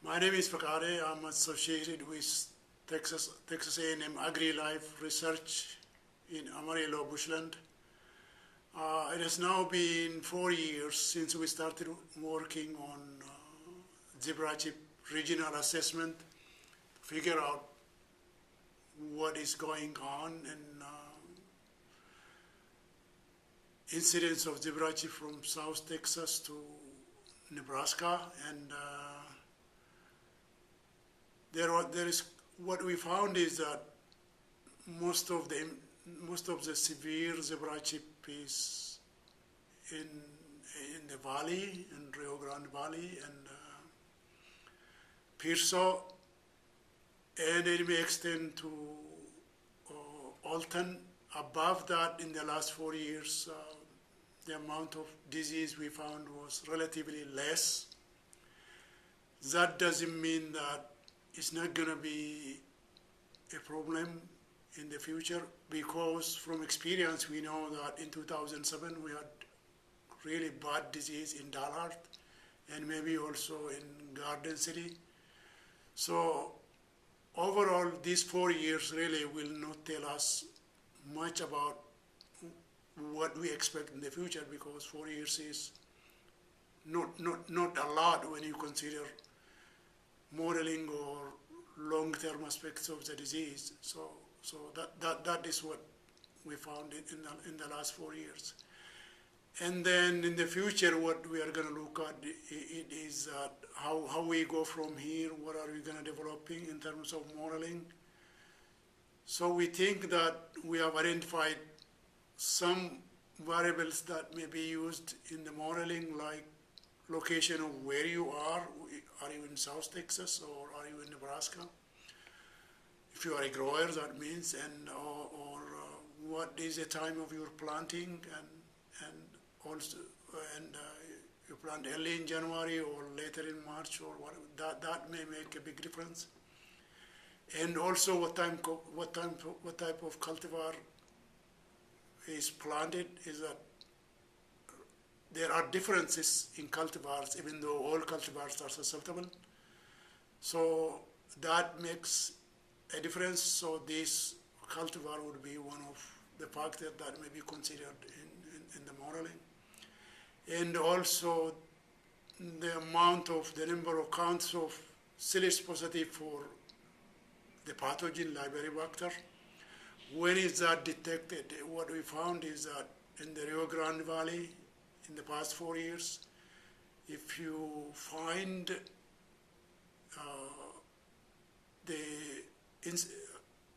My name is Fekede. I'm associated with Texas A&M AgriLife Research in Amarillo, Bushland. It has now been 4 years since we started working on Zebra Chip regional assessment to figure out what is going on and incidents of Zebra Chip from South Texas to Nebraska, and there is what we found is that most of the severe Zebra Chip is in the valley, in Rio Grande Valley and Pearso, and it may extend to Alton. Above that, in the last 4 years, the amount of disease we found was relatively less. That doesn't mean that it's not going to be a problem in the future, because from experience we know that in 2007 we had really bad disease in Dalhart and maybe also in Garden City. So overall, these 4 years really will not tell us much about what we expect in the future, because 4 years is not a lot when you consider modeling or long-term aspects of the disease. So that is what we found in the last 4 years. And then in the future, what we are going to look at it is how we go from here. What are we going to developing in terms of modeling? So we think that we have identified some variables that may be used in the modeling, like location of where you are. Are you in South Texas or are you in Nebraska? If you are a grower, that means, and or what is the time of your planting, and also you plant early in January or later in March or whatever. That may make a big difference. And also what type of cultivar is planted. Is that there are differences in cultivars, even though all cultivars are susceptible. So that makes a difference. So this cultivar would be one of the factors that may be considered in the modeling. And also the number of counts of silage positive for the pathogen Liberibacter. When is that detected? What we found is that in the Rio Grande Valley, in the past 4 years, if you find the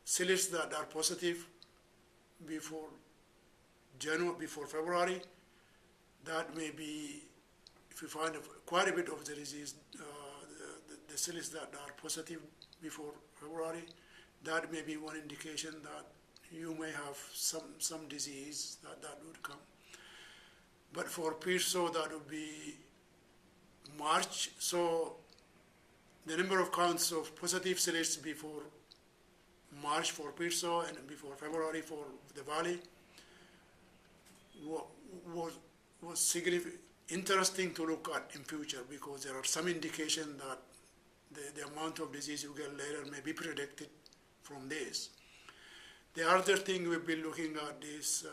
silage that are positive before February, that may be, if you find quite a bit of the disease, the silage that are positive before February, that may be one indication that you may have some disease that would come. But for Pearso, that would be March. So the number of counts of positive silage before March for Pearso and before February for the valley was significant, interesting to look at in future, because there are some indication that the amount of disease you get later may be predicted from this. The other thing we've been looking at is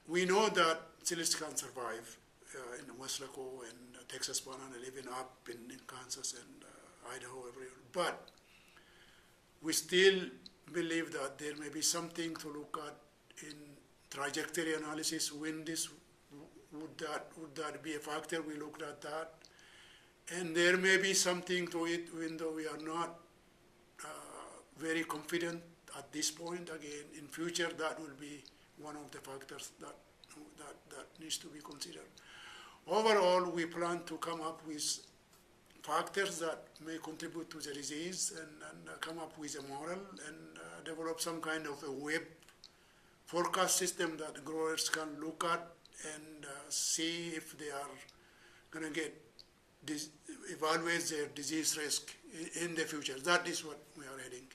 we know that silage can survive in Weslaco and Texas banana, even up in Kansas and Idaho, everywhere. But we still believe that there may be something to look at in trajectory analysis. When this would that be a factor? We looked at that. And there may be something to it, even though we are not very confident at this point. Again, in future, that will be one of the factors that needs to be considered. Overall, we plan to come up with factors that may contribute to the disease and come up with a model and develop some kind of a web forecast system that growers can look at and see if they are going to evaluate their disease risk in the future. That is what we are heading.